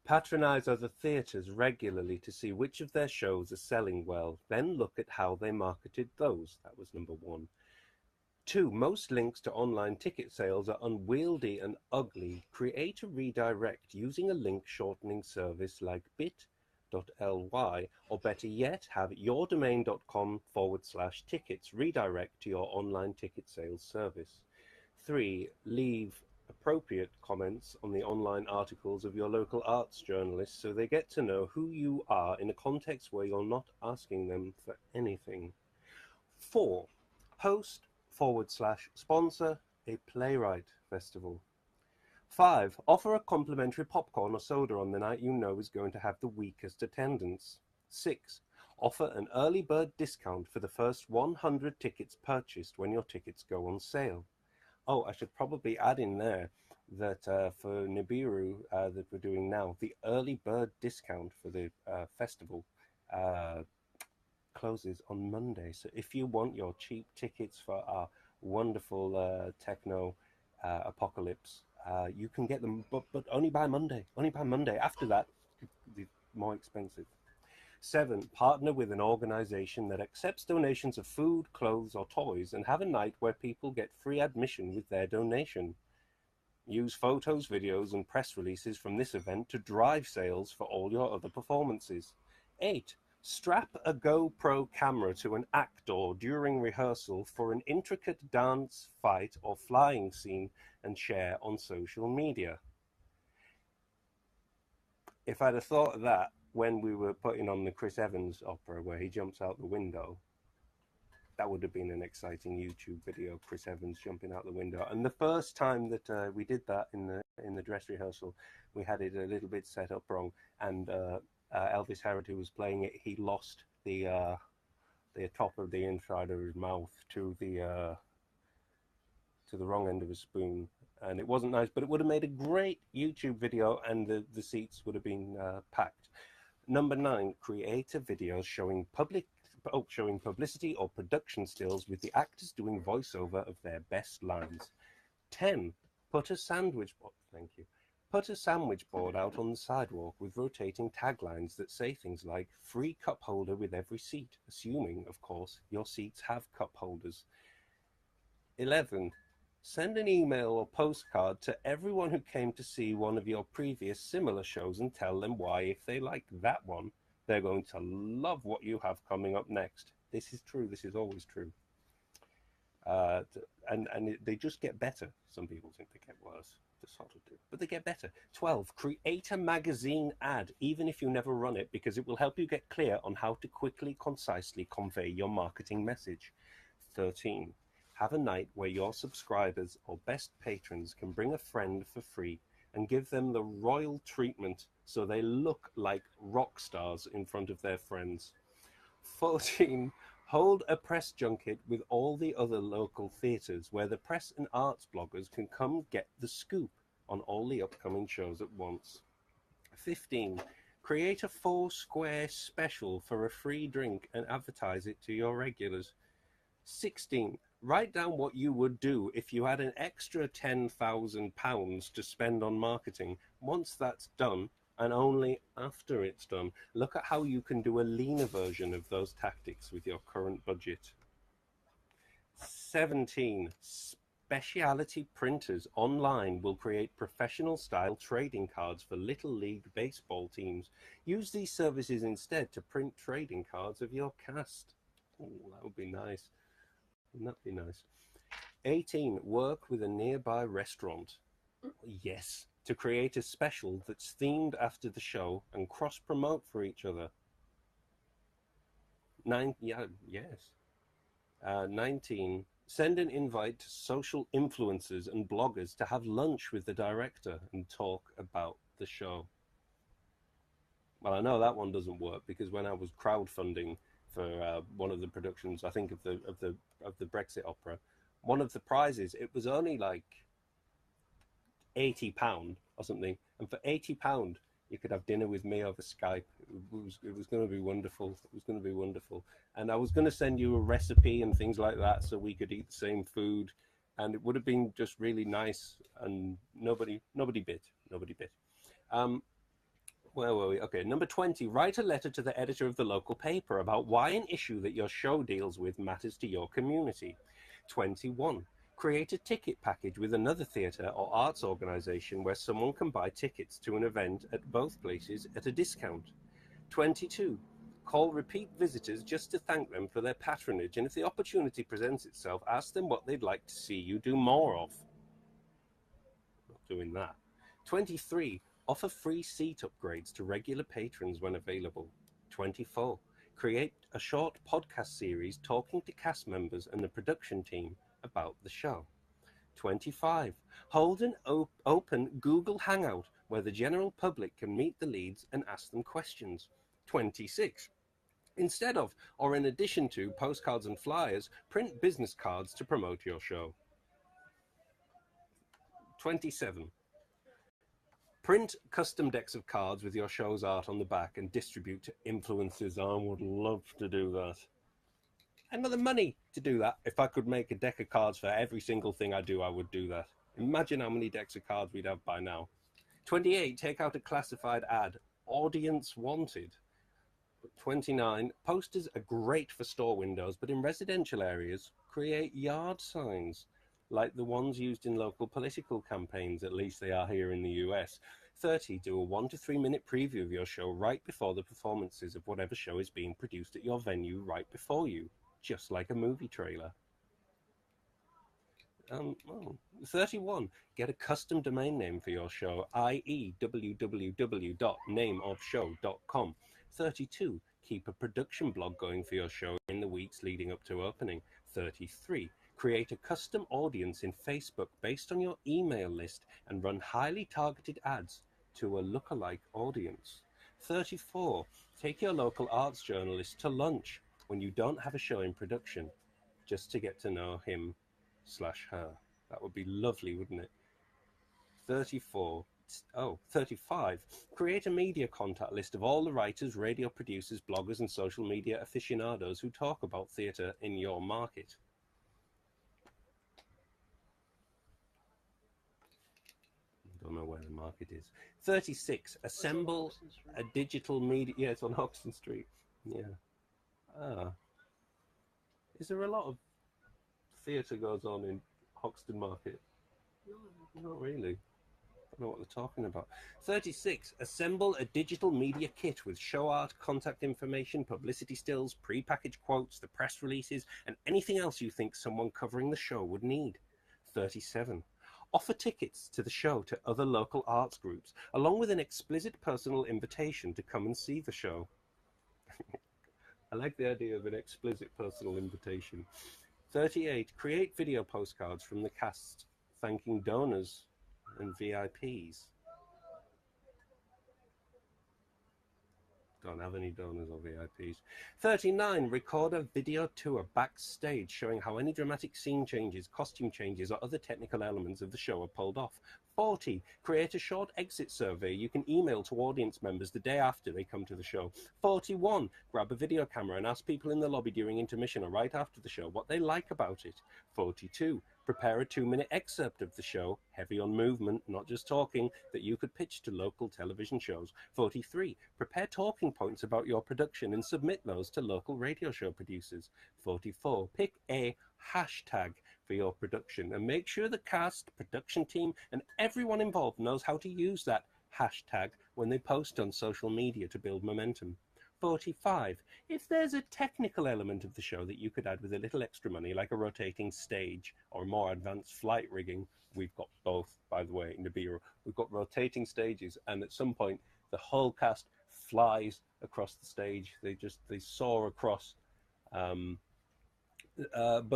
Patronize other theatres regularly to see which of their shows are selling well, then look at how they marketed those. That was number 1. 2. Most links to online ticket sales are unwieldy and ugly. Create a redirect using a link shortening service like bit.ly, or better yet, have yourdomain.com/tickets redirect to your online ticket sales service. 3. Leave appropriate comments on the online articles of your local arts journalists so they get to know who you are in a context where you're not asking them for anything. 4. Host/sponsor a playwright festival. 5. Offer a complimentary popcorn or soda on the night you know is going to have the weakest attendance. 6. Offer an early bird discount for the first 100 tickets purchased when your tickets go on sale. Oh, I should probably add in there that for NIBIRU that we're doing now, the early bird discount for the festival closes on Monday. So if you want your cheap tickets for our wonderful techno apocalypse, you can get them, but only by Monday. Only by Monday. After that, it's more expensive. 7. Partner with an organization that accepts donations of food, clothes, or toys and have a night where people get free admission with their donation. Use photos, videos, and press releases from this event to drive sales for all your other performances. 8. Strap a GoPro camera to an actor during rehearsal for an intricate dance, fight, or flying scene and share on social media. If I'd have thought of that when we were putting on the Chris Evans opera where he jumps out the window, that would have been an exciting YouTube video, Chris Evans jumping out the window. And the first time that we did that in the dress rehearsal, we had it a little bit set up wrong, and Elvis Herod, who was playing it, he lost the top of the inside of his mouth to the wrong end of a spoon, and it wasn't nice, but it would have made a great YouTube video, and the seats would have been packed. Number 9, create a video showing publicity or production stills with the actors doing voiceover of their best lines. 10, put a sandwich board out on the sidewalk with rotating taglines that say things like "free cup holder with every seat," assuming, of course, your seats have cup holders. 11, send an email or postcard to everyone who came to see one of your previous similar shows and tell them why, if they like that one, they're going to love what you have coming up next. This is true. This is always true. They just get better. Some people think they get worse. They sort of do, but they get better. 12, create a magazine ad, even if you never run it, because it will help you get clear on how to quickly, concisely convey your marketing message. 13, have a night where your subscribers or best patrons can bring a friend for free and give them the royal treatment so they look like rock stars in front of their friends. 14, hold a press junket with all the other local theatres where the press and arts bloggers can come get the scoop on all the upcoming shows at once. 15. Create a 4-square special for a free drink and advertise it to your regulars. 16. Write down what you would do if you had an extra £10,000 to spend on marketing. Once that's done, and only after it's done, look at how you can do a leaner version of those tactics with your current budget. 17. Specialty printers online will create professional-style trading cards for Little League baseball teams. Use these services instead to print trading cards of your cast. Oh, that would be nice. Wouldn't that be nice? 18. Work with a nearby restaurant. Yes, to create a special that's themed after the show and cross-promote for each other. 19. Send an invite to social influencers and bloggers to have lunch with the director and talk about the show. Well, I know that one doesn't work because when I was crowdfunding for one of the productions, I think of the Brexit opera, one of the prizes, it was only like £80 or something, and for £80 you could have dinner with me over Skype. It was going to be wonderful. It was going to be wonderful, and I was going to send you a recipe and things like that so we could eat the same food, and it would have been just really nice. And nobody bit. Where were we? Okay, number 20. Write a letter to the editor of the local paper about why an issue that your show deals with matters to your community. 21. Create a ticket package with another theatre or arts organisation where someone can buy tickets to an event at both places at a discount. 22. Call repeat visitors just to thank them for their patronage, and if the opportunity presents itself, ask them what they'd like to see you do more of. Not doing that. 23. Offer free seat upgrades to regular patrons when available. 24. Create a short podcast series talking to cast members and the production team about the show. 25. Hold an open Google Hangout where the general public can meet the leads and ask them questions. 26. Instead of, or in addition to, postcards and flyers, print business cards to promote your show. 27. Print custom decks of cards with your show's art on the back and distribute to influencers. I would love to do that. I haven't got the money to do that. If I could make a deck of cards for every single thing I do, I would do that. Imagine how many decks of cards we'd have by now. 28. Take out a classified ad. Audience wanted. 29. Posters are great for store windows, but in residential areas, create yard signs, like the ones used in local political campaigns. At least they are here in the US. 30. Do a 1 to 3 minute preview of your show right before the performances of whatever show is being produced at your venue right before you, just like a movie trailer. 31. Get a custom domain name for your show, i.e. www.nameofshow.com. 32. Keep a production blog going for your show in the weeks leading up to opening. 33. Create a custom audience in Facebook based on your email list and run highly targeted ads to a lookalike audience. 34. Take your local arts journalist to lunch when you don't have a show in production, just to get to know him/her. That would be lovely, wouldn't it? 35. Create a media contact list of all the writers, radio producers, bloggers, and social media aficionados who talk about theatre in your market. Don't know where the market is. 36. Assemble a digital media. Yeah, it's on Hoxton Street. Yeah. Is there a lot of theatre goes on in Hoxton Market? No, not really. I don't know what they're talking about. 36. Assemble a digital media kit with show art, contact information, publicity stills, pre-packaged quotes, the press releases, and anything else you think someone covering the show would need. 37. Offer tickets to the show to other local arts groups, along with an explicit personal invitation to come and see the show. I like the idea of an explicit personal invitation. 38. Create video postcards from the cast thanking donors and VIPs. Don't have any donors or VIPs. 39. Record a video tour backstage showing how any dramatic scene changes, costume changes, or other technical elements of the show are pulled off. 40. Create a short exit survey you can email to audience members the day after they come to the show. 41. Grab a video camera and ask people in the lobby during intermission or right after the show what they like about it. 42. Prepare a 2-minute excerpt of the show, heavy on movement, not just talking, that you could pitch to local television shows. 43. Prepare talking points about your production and submit those to local radio show producers. 44. Pick a hashtag for your production and make sure the cast, production team, and everyone involved knows how to use that hashtag when they post on social media to build momentum. 45. If there's a technical element of the show that you could add with a little extra money, like a rotating stage or more advanced flight rigging, we've got both, by the way, in NIBIRU. We've got rotating stages, and at some point, the whole cast flies across the stage. They soar across, but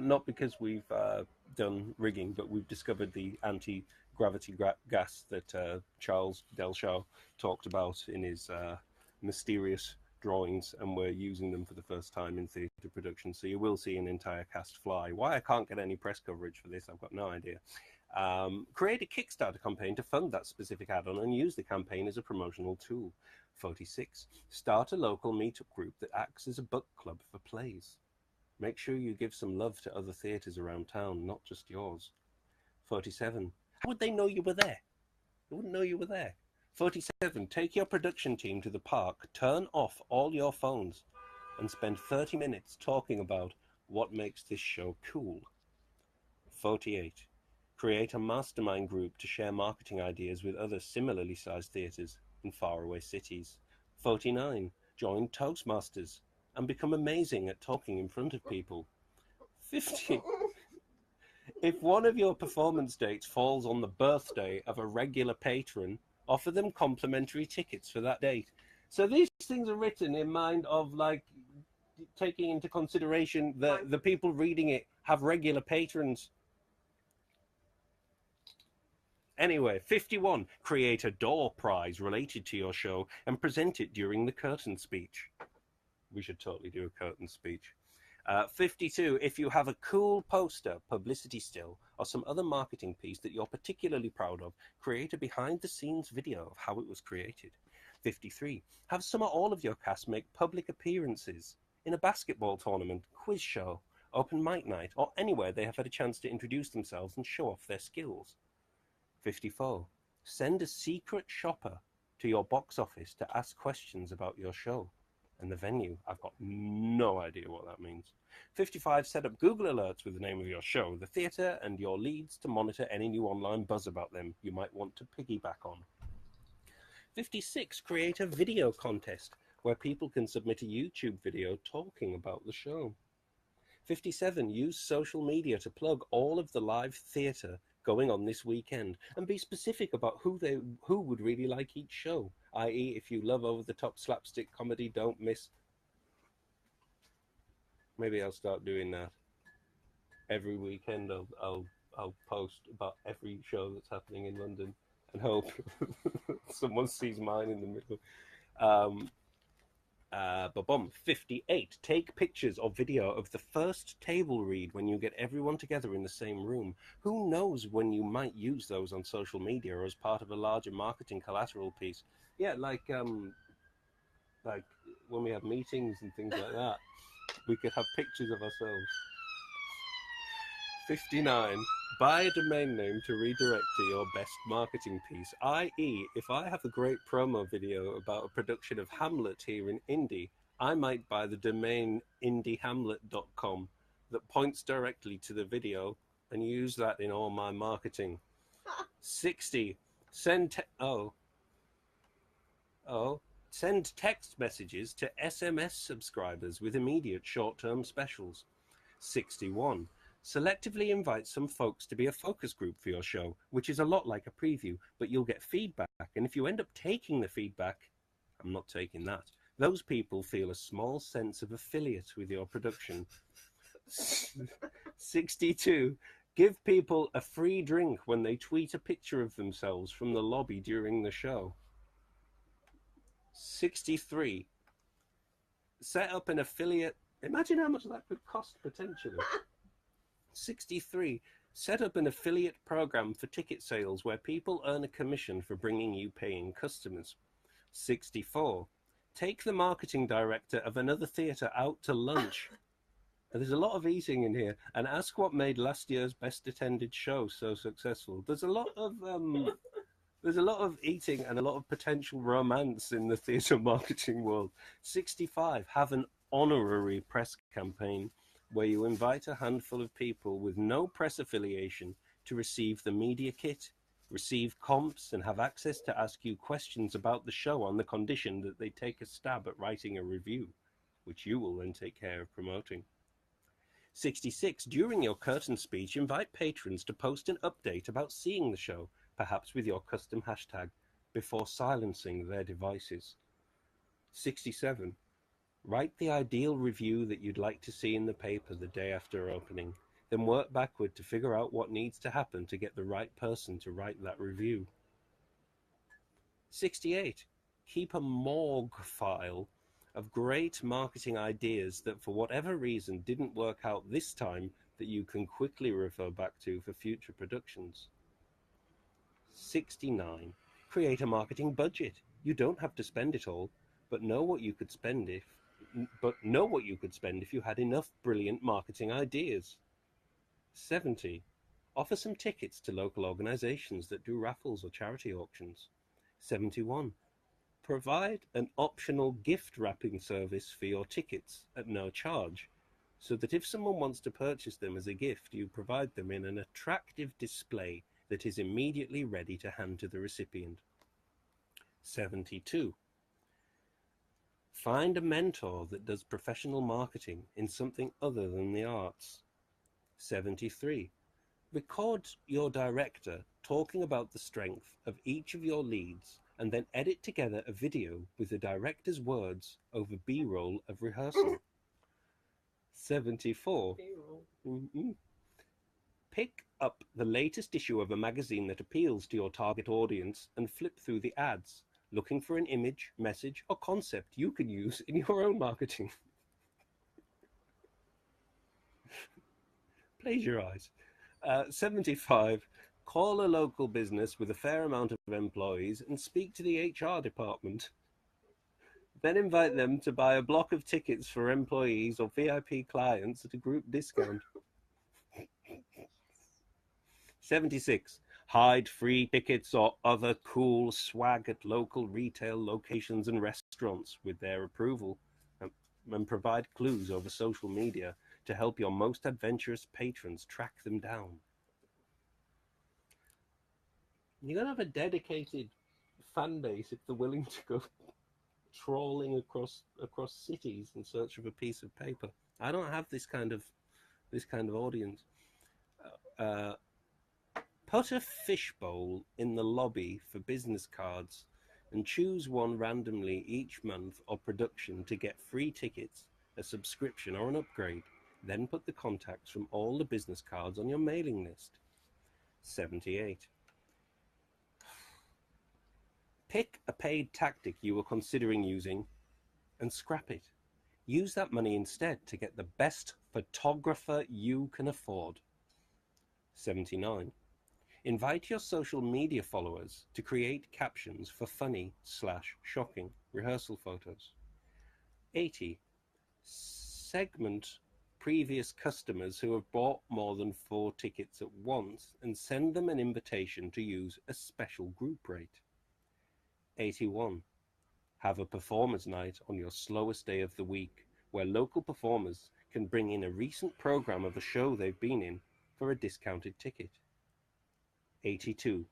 not because we've done rigging, but we've discovered the anti-gravity gas that Charles Delshaw talked about in his mysterious drawings, and we're using them for the first time in theatre production. So you will see an entire cast fly. Why I can't get any press coverage for this, I've got no idea. Create a Kickstarter campaign to fund that specific add-on and use the campaign as a promotional tool. 46. Start a local meetup group that acts as a book club for plays. Make sure you give some love to other theatres around town, not just yours. 47. How would they know you were there? They wouldn't know you were there. 47. Take your production team to the park, turn off all your phones, and spend 30 minutes talking about what makes this show cool. 48. Create a mastermind group to share marketing ideas with other similarly sized theatres in faraway cities. 49. Join Toastmasters and become amazing at talking in front of people. 50. If one of your performance dates falls on the birthday of a regular patron, offer them complimentary tickets for that date. So these things are written in mind of, like, taking into consideration that the people reading it have regular patrons. Anyway, 51. Create a door prize related to your show and present it during the curtain speech. We should totally do a curtain speech. 52. If you have a cool poster, publicity still, or some other marketing piece that you're particularly proud of, create a behind-the-scenes video of how it was created. 53. Have some or all of your cast make public appearances in a basketball tournament, quiz show, open mic night, or anywhere they have had a chance to introduce themselves and show off their skills. 54. Send a secret shopper to your box office to ask questions about your show and the venue. I've got no idea what that means. 55. Set up Google Alerts with the name of your show, the theatre, and your leads to monitor any new online buzz about them you might want to piggyback on. 56. Create a video contest where people can submit a YouTube video talking about the show. 57. Use social media to plug all of the live theatre going on this weekend and be specific about who would really like each show, i.e. if you love over-the-top slapstick comedy, don't miss. Maybe I'll start doing that. Every weekend I'll post about every show that's happening in London and hope someone sees mine in the middle. 58. Take pictures or video of the first table read when you get everyone together in the same room. Who knows when you might use those on social media or as part of a larger marketing collateral piece. Yeah, like when we have meetings and things like that, we could have pictures of ourselves. 59. Buy a domain name to redirect to your best marketing piece, i.e. if I have a great promo video about a production of Hamlet here in Indy, I might buy the domain indiehamlet.com that points directly to the video and use that in all my marketing. 60. Send text messages to SMS subscribers with immediate short-term specials. 61. Selectively invite some folks to be a focus group for your show, which is a lot like a preview, but you'll get feedback. And if you end up taking the feedback, I'm not taking that, those people feel a small sense of affiliate with your production. 62. Give people a free drink when they tweet a picture of themselves from the lobby during the show. 63. Set up an affiliate. Imagine how much that could cost potentially. 63. Set up an affiliate program for ticket sales where people earn a commission for bringing you paying customers. 64. Take the marketing director of another theatre out to lunch. There's a lot of eating in here. And ask what made last year's best attended show so successful. There's a lot of eating and a lot of potential romance in the theatre marketing world. 65. Have an honorary press campaign where you invite a handful of people with no press affiliation to receive the media kit, receive comps, and have access to ask you questions about the show on the condition that they take a stab at writing a review, which you will then take care of promoting. 66. During your curtain speech, invite patrons to post an update about seeing the show, perhaps with your custom hashtag, before silencing their devices. 67. Write the ideal review that you'd like to see in the paper the day after opening, then work backward to figure out what needs to happen to get the right person to write that review. 68. Keep a morgue file of great marketing ideas that for whatever reason didn't work out this time that you can quickly refer back to for future productions. 69. Create a marketing budget. You don't have to spend it all, but know what you could spend if you had enough brilliant marketing ideas. 70. Offer some tickets to local organizations that do raffles or charity auctions. 71. Provide an optional gift wrapping service for your tickets at no charge, so that if someone wants to purchase them as a gift, you provide them in an attractive display that is immediately ready to hand to the recipient. 72. Find a mentor that does professional marketing in something other than the arts. 73. Record your director talking about the strength of each of your leads and then edit together a video with the director's words over B-roll of rehearsal. 74. Pick up the latest issue of a magazine that appeals to your target audience and flip through the ads, looking for an image, message, or concept you can use in your own marketing. Plagiarize. 75. Call a local business with a fair amount of employees and speak to the HR department. Then invite them to buy a block of tickets for employees or VIP clients at a group discount. 76. Hide free tickets or other cool swag at local retail locations and restaurants with their approval, and provide clues over social media to help your most adventurous patrons track them down. You're going to have a dedicated fan base if they're willing to go trawling across cities in search of a piece of paper. I don't have this kind of audience. Put a fishbowl in the lobby for business cards and choose one randomly each month or production to get free tickets, a subscription, or an upgrade. Then put the contacts from all the business cards on your mailing list. 78. Pick a paid tactic you were considering using and scrap it. Use that money instead to get the best photographer you can afford. 79. Invite your social media followers to create captions for funny/shocking rehearsal photos. 80. Segment previous customers who have bought more than 4 tickets at once and send them an invitation to use a special group rate. 81. Have a performers night on your slowest day of the week where local performers can bring in a recent program of a show they've been in for a discounted ticket. 82.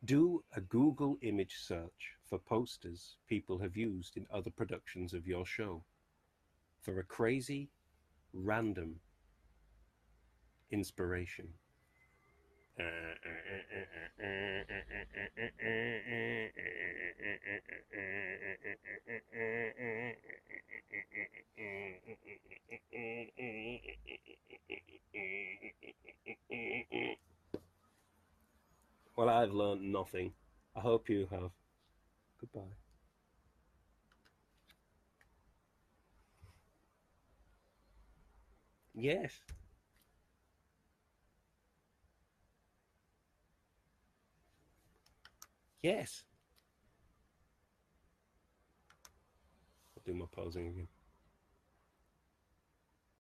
Do a Google image search for posters people have used in other productions of your show for a crazy, random inspiration. Well, I've learned nothing. I hope you have. Goodbye. Yes. Yes. I'll do my pausing again.